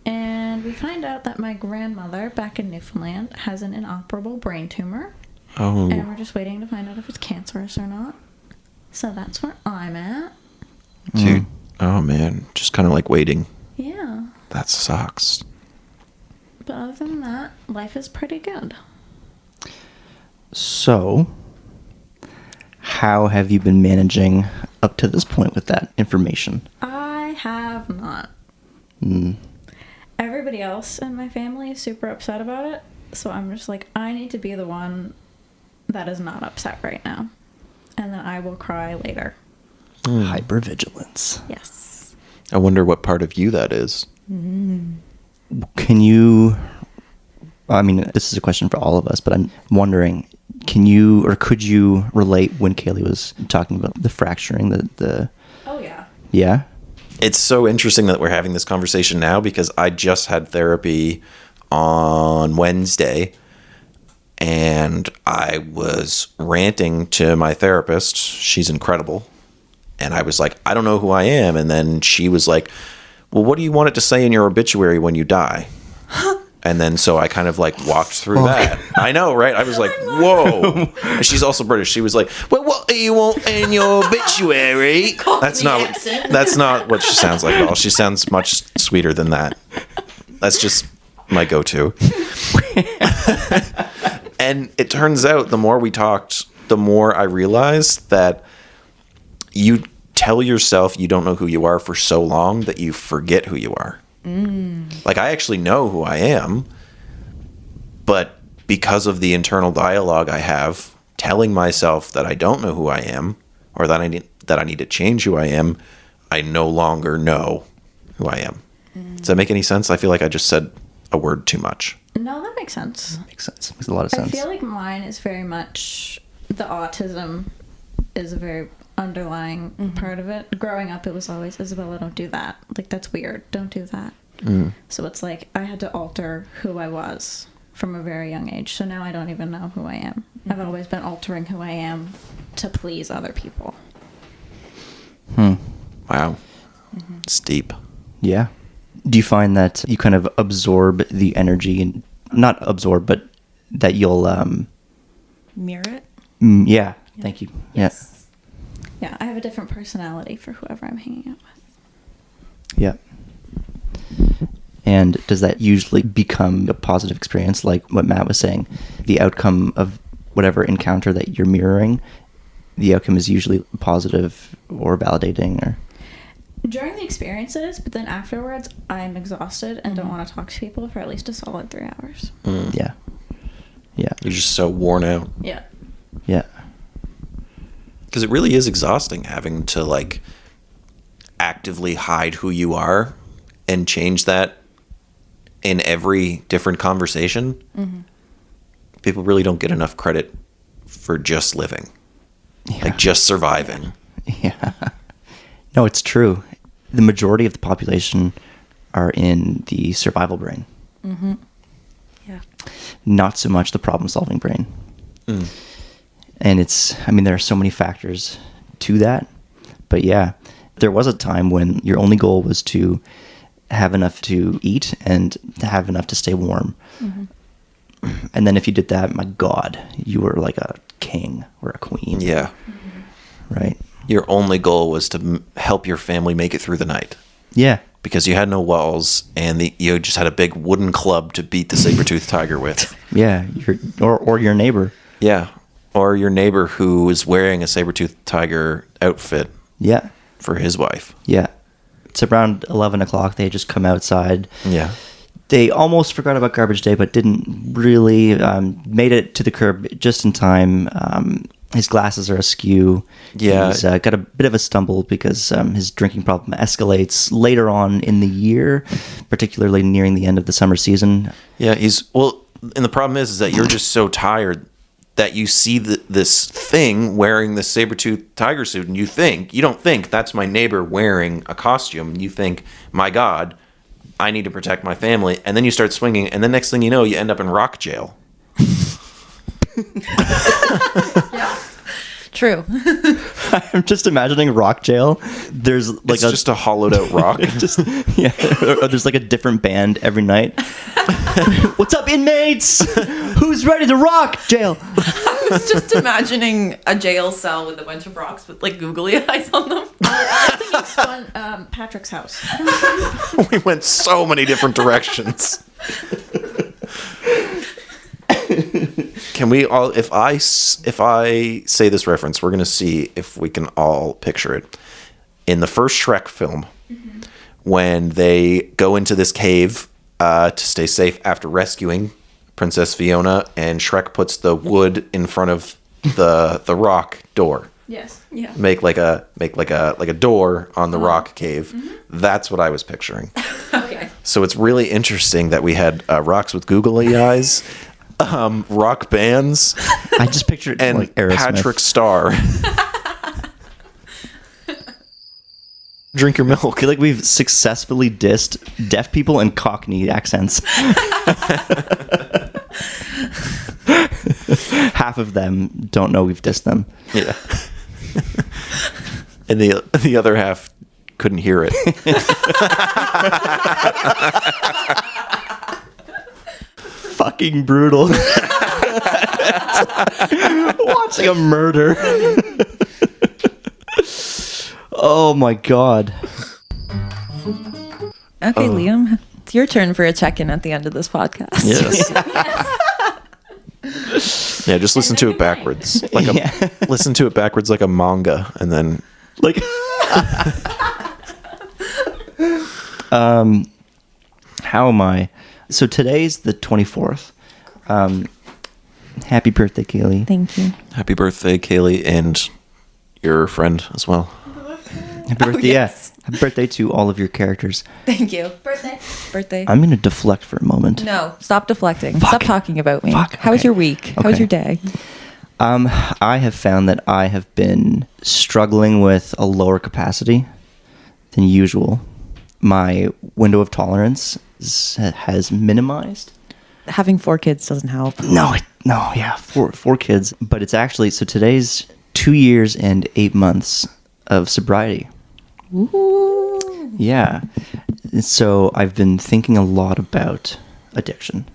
And we find out that my grandmother back in Newfoundland has an inoperable brain tumor.
Oh.
And we're just waiting to find out if it's cancerous or not. So that's where I'm at.
Dude. Oh man, just kind of like waiting.
Yeah.
That sucks.
But other than that, life is pretty good.
So, how have you been managing up to this point with that information?
I have not. Everybody else in my family is super upset about it. So I'm just like, I need to be the one that is not upset right now. And then I will cry later.
Hypervigilance.
Yes.
I wonder what part of you that is.
Can you, I mean, this is a question for all of us, but I'm wondering, can you or could you relate when Kaylee was talking about the fracturing, the
Oh, yeah.
yeah?
It's so interesting that we're having this conversation now because I just had therapy on Wednesday and I was ranting to my therapist. She's incredible. And I was like, I don't know who I am. And then she was like, well, what do you want it to say in your obituary when you die? And then so I kind of like walked through that. I know, right? I was like, whoa. And she's also British. She was like, well, what do you want in your obituary? That's not what she sounds like at all. She sounds much sweeter than that. That's just my go-to. And it turns out the more we talked, the more I realized that you tell yourself you don't know who you are for so long that you forget who you are. Like, I actually know who I am, but because of the internal dialogue I have telling myself that I don't know who I am or that I need to change who I am, I no longer know who I am. Does that make any sense? I feel like I just said a word too much.
No, that makes sense.
Makes sense. Makes a lot of sense.
I feel like mine is very much the autism is a very underlying part of it. Growing up, it was always, Isabella, don't do that. Like, that's weird. Don't do that. So it's like I had to alter who I was from a very young age. So now I don't even know who I am. I've always been altering who I am to please other people.
Wow. It's deep.
Yeah. Do you find that you kind of absorb the energy and not absorb, but that you'll
Mirror it.
yeah. Thank you.
Yes. Yeah, I have a different personality for whoever I'm hanging out with.
Yeah. And does that usually become a positive experience, like what Matt was saying? The outcome of whatever encounter that you're mirroring, the outcome is usually positive or validating, or
During the experience it is, but then afterwards I'm exhausted and don't want to talk to people for at least a solid 3 hours.
yeah. Yeah.
You're just so worn out.
Yeah.
Yeah.
Because it really is exhausting having to like actively hide who you are and change that in every different conversation. People really don't get enough credit for just living, like just surviving.
Yeah. No, it's true. The majority of the population are in the survival brain.
Yeah.
Not so much the problem-solving brain. And there are so many factors to that. But yeah, there was a time when your only goal was to have enough to eat and to have enough to stay warm. And then if you did that, my God, you were like a king or a queen.
Yeah.
Right?
your only goal was to help your family make it through the night.
Yeah.
Because you had no walls, and you just had a big wooden club to beat the saber-toothed tiger with.
Yeah. Or your neighbor.
Yeah. Or your neighbor who is wearing a saber-toothed tiger outfit
Yeah.
for his wife.
Yeah. It's around 11 o'clock. They had just come outside.
Yeah.
They almost forgot about garbage day, but didn't really. Made it to the curb just in time. His glasses are askew.
Yeah.
He's got a bit of a stumble because his drinking problem escalates later on in the year, particularly nearing the end of the summer season.
Yeah, and the problem is that you're just so tired that you see this thing wearing this saber-toothed tiger suit, and you don't think that's my neighbor wearing a costume. You think, my God, I need to protect my family. And then you start swinging, and the next thing you know, you end up in rock jail.
Yeah. True.
I'm just imagining rock jail. There's like
It's just a hollowed out rock.
yeah. Or there's like a different band every night. What's up, inmates? Who's ready to rock jail?
I was just imagining a jail cell with a bunch of rocks with like googly eyes on them.
I think it's on Patrick's house.
We went so many different directions. Can we all, if I say this reference, we're going to see if we can all picture it. In the first Shrek film, when they go into this cave to stay safe after rescuing Princess Fiona, and Shrek puts the wood in front of the rock door.
Yes.
Yeah.
Make like a door on the rock cave. That's what I was picturing.
Okay.
So it's really interesting that we had rocks with googly eyes, rock bands,
I just pictured
and
like Aerosmith.
Patrick Starr. Drink your milk.
I feel like we've successfully dissed deaf people and Cockney accents. Half of them don't know we've dissed them.
Yeah. And the other half couldn't hear it.
Fucking brutal. Watching a murder. Oh my god.
Okay, Liam, it's your turn for a check-in at the end of this podcast.
Yes. Yeah, just listen to it backwards. Listen to it backwards like a manga, and then
Like how am I? So today's the 24th. Happy birthday, Kaylee.
Thank you.
happy birthday, Kaylee, and your friend as well.
Happy birthday,
yes.
yeah. Happy birthday to all of your characters.
Thank you.
Birthday.
I'm going to deflect for a moment.
No, stop deflecting.
Fuck.
Stop talking about me.
Fuck,
How was
okay.
your week? How was
Okay.
your day?
I have found that I have been struggling with a lower capacity than usual. My window of tolerance has minimized.
Having 4 kids doesn't help.
No, yeah, four kids. But it's actually, so today's 2 years and 8 months of sobriety.
Ooh.
Yeah. So I've been thinking a lot about addiction.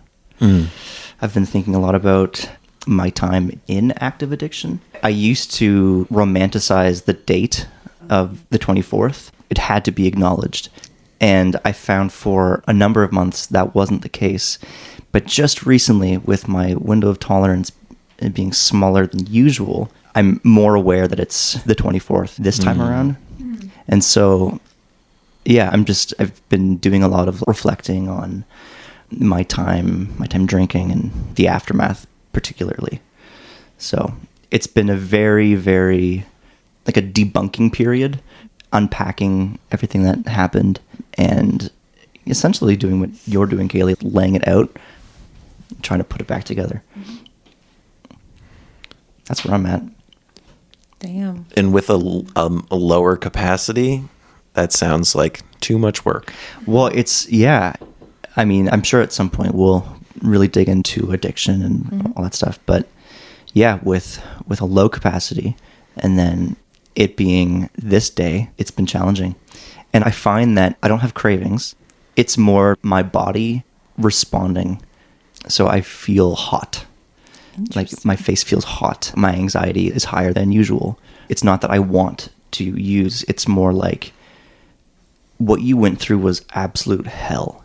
I've been thinking a lot about my time in active addiction. I used to romanticize the date of the 24th. It had to be acknowledged. And I found for a number of months that wasn't the case. But just recently, with my window of tolerance being smaller than usual, I'm more aware that it's the 24th this time around. And so, yeah, I've been doing a lot of reflecting on my time drinking and the aftermath particularly. So it's been a very, very, like a debunking period, unpacking everything that happened and essentially doing what you're doing, Kaylee, laying it out, trying to put it back together. That's where I'm at.
Damn.
And with a lower capacity, that sounds like too much work.
Well, yeah. I mean, I'm sure at some point we'll really dig into addiction and all that stuff. But yeah, with a low capacity and then it being this day, it's been challenging. And I find that I don't have cravings. It's more my body responding. So I feel hot. Like my face feels hot. My anxiety is higher than usual. It's not that I want to use. It's more like what you went through was absolute hell.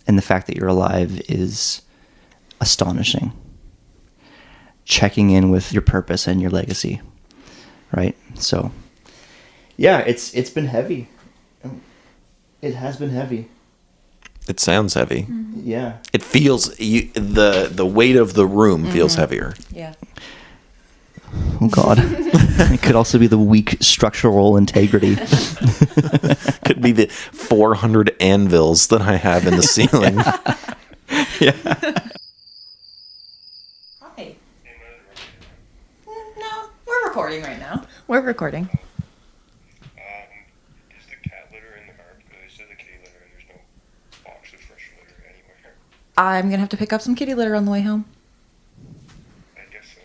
And the fact that you're alive is astonishing. Checking in with your purpose and your legacy, right? So, yeah, it's been heavy. It has been heavy.
It sounds heavy.
Yeah.
It feels the weight of the room feels heavier.
Yeah.
Oh God. It could also be the weak structural integrity.
Could be the 400 anvils that I have in the ceiling.
Hi. No, we're recording right now. We're recording.
Is the cat litter in the car? Because they said the kitty litter and there's no box of fresh litter anywhere.
I'm gonna have to pick up some kitty litter on the way home.
I guess so.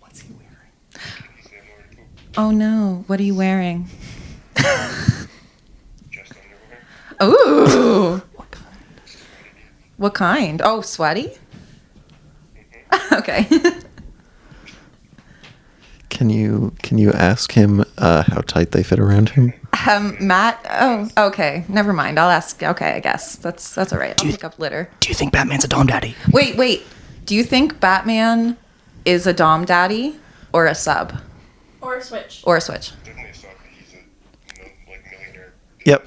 What's he wearing?
Kitties, they have nowhere to poop.
Oh no, what are you wearing?
Just underwear.
Ooh.
Sweaty.
What kind? Oh, sweaty? Okay.
Can you ask him how tight they fit around him?
Matt. Oh, okay. Never mind. I'll ask. Okay, I guess that's all right. I'll pick up litter.
Do you think Batman's a dom daddy?
Wait. Do you think Batman is a dom daddy or a sub
Or a switch.
or a switch?
Definitely a suck. He's a millionaire.
Yep.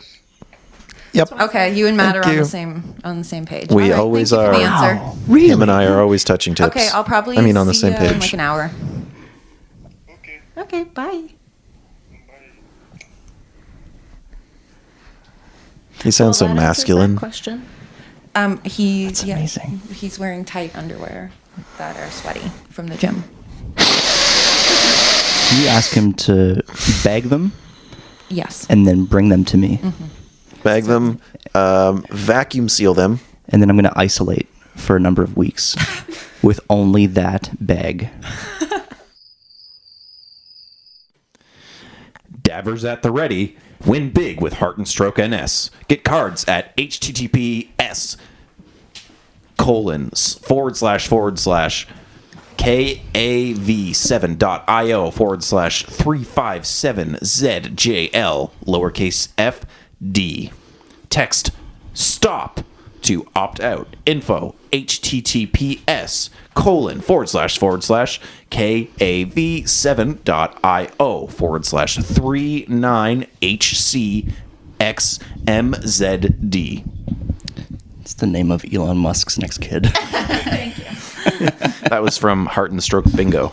Yep.
Okay, you and Matt
Thank
are
you.
on the same page.
We
All right,
always
thank you for the
are.
answer.
Wow, really?
Him and I are always touching tips.
Okay, I'll probably
on the
see
same
you in
page.
like an hour.
Okay.
Okay, bye.
Bye.
He sounds so masculine.
Question.
He's
That's amazing.
He's wearing tight underwear that are sweaty from the gym.
You ask him to bag them
Yes.
and then bring them to me.
Bag them, vacuum seal them.
And then I'm going to isolate for a number of weeks with only that bag.
Davers at the ready. Win big with Heart and Stroke NS. Get cards at https://kav7.io/357ZJL lowercase fd. Text STOP to opt out. Info https://kav7.io/39HCXMZD.
It's the name of Elon Musk's next kid.
That was from Heart and Stroke Bingo.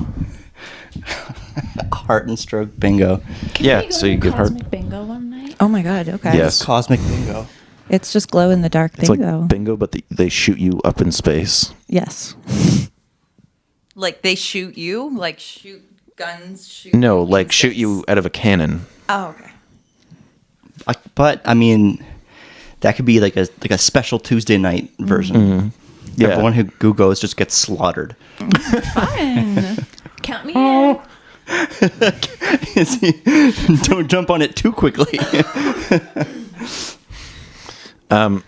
Heart and Stroke Bingo.
Yeah, so you get heart.
Cosmic bingo one night.
Oh my God. Okay.
Yes.
Cosmic Bingo.
It's just glow in the dark
It's
bingo.
like bingo, but they shoot you up in space.
Yes. Like they shoot you? Like shoot guns? Shoot
No,
you in
like shoot
space?
you out of a cannon.
Oh, okay.
But I mean, that could be like a special Tuesday night version.
Yeah.
Everyone who goes just gets slaughtered.
Fun. Count me in.
Don't jump on it too quickly.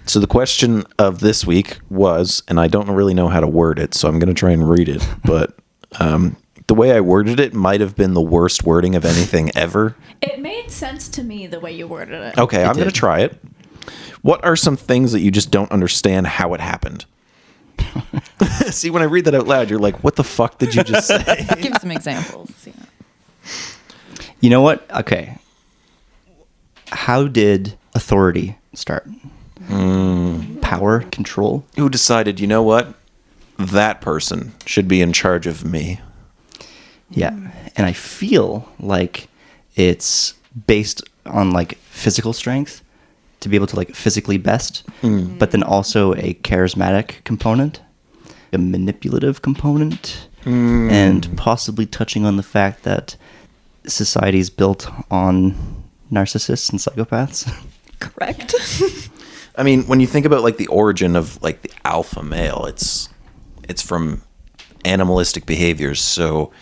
So the question of this week was, and I don't really know how to word it, so I'm going to try and read it, but the way I worded it might have been the worst wording of anything ever.
It made sense to me the way you worded it.
Okay, I'm going to
did.
try it. What are some things that you just don't understand how it happened? See, when I read that out loud, you're like, what the fuck did you just say?
Give some examples. Yeah.
You know what? Okay. How did authority start? Power, control.
Who decided, you know what? That person should be in charge of me.
Yeah. And I feel like it's based on like physical strength to be able to like physically best, but then also a charismatic component, a manipulative component, and possibly touching on the fact that society is built on narcissists and psychopaths.
Correct.
I mean, when you think about like the origin of like the alpha male, it's from animalistic behaviors, so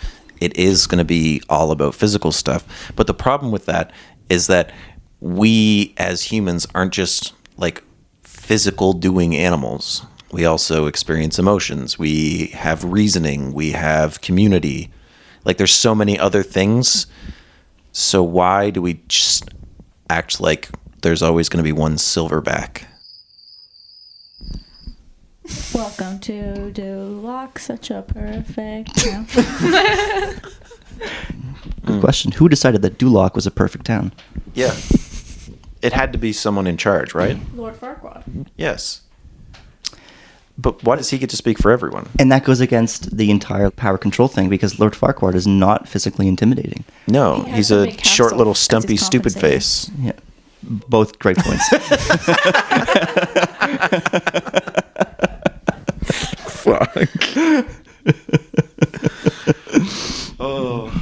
it is going to be all about physical stuff. But the problem with that is that we as humans aren't just like physical doing animals. We also experience emotions. We have reasoning. We have community. Like there's so many other things So why do we just act like there's always going to be one silverback?
Welcome to Duloc, such a perfect town.
Good question. Who decided that Duloc was a perfect town?
Yeah. It had to be someone in charge, right?
Lord Farquaad.
Yes. But why does he get to speak for everyone?
And that goes against the entire power control thing because Lord Farquaad is not physically intimidating.
No,
He has
he's
a
a
big
short
castle
little
'cause
stumpy
he's
stupid
compensated.
face.
Yeah. Both great points.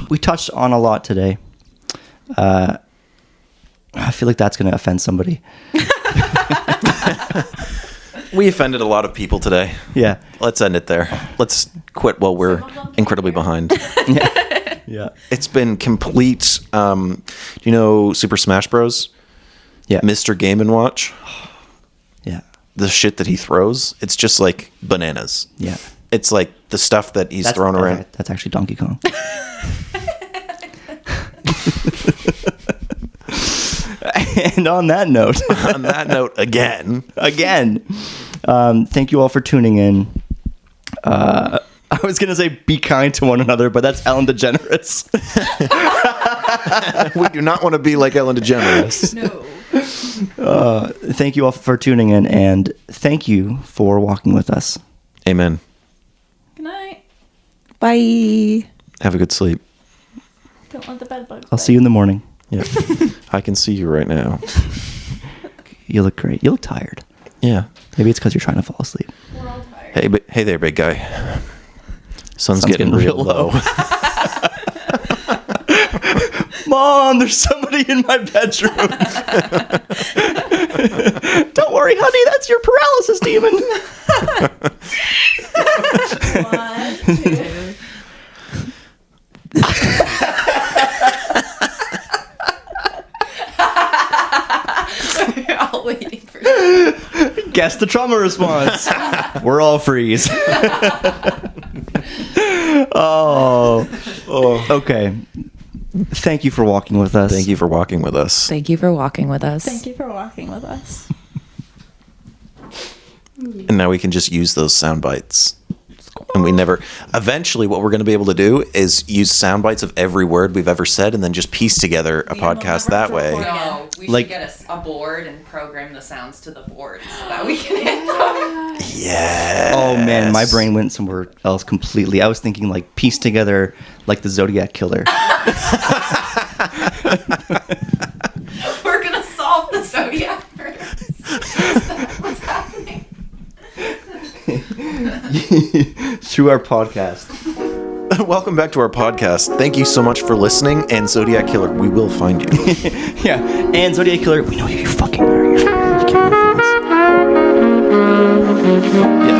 We touched on a lot today. I feel like that's going to offend somebody.
We offended a lot of people today.
Yeah.
Let's end it there. Let's quit while we're incredibly behind.
Yeah.
It's been complete. Do you know Super Smash Bros?
Yeah.
Mr. Game & Watch?
Yeah.
The shit that he throws, it's just like bananas.
Yeah.
It's like the stuff that he's throwing around.
That's actually Donkey Kong. And on that note,
On that note, again,
thank you all for tuning in. I was going to say be kind to one another, but that's Ellen DeGeneres.
we do not want to be like Ellen DeGeneres.
No.
Thank you all for tuning in, and thank you for walking with us.
Amen.
Good night.
Bye.
Have a good sleep.
Don't let the bed bugs
I'll
bite.
see you in the morning.
Yeah. I can see you right now.
You look great. You look tired.
Yeah.
Maybe it's because you're trying to fall asleep.
We're all tired.
Hey there, big guy. Sun's getting real low.
Mom, there's somebody in my bedroom. Don't worry, honey. That's your paralysis demon.
1, 2.
We're all waiting for
Guess the trauma response. We're all freeze. Oh. Okay. Thank you for walking with us.
Thank you for walking with us.
Thank you for walking with us.
Thank you for walking with us.
And now we can just use those sound bites. And we never. Eventually, what we're going to be able to do is use sound bites of every word we've ever said, and then just piece together a podcast that way.
No, we
Like-
should get a board and program the sounds to the board so that we can hit them.
Yeah.
Oh man, my brain went somewhere else completely. I was thinking like piece together like the Zodiac Killer.
We're gonna solve the Zodiac first. Is that what's happening?
Through our podcast.
Welcome back to our podcast. Thank you so much for listening. And Zodiac Killer, we will find you.
Yeah. And Zodiac Killer, we know who you fucking are. You can't run from us.
Yeah.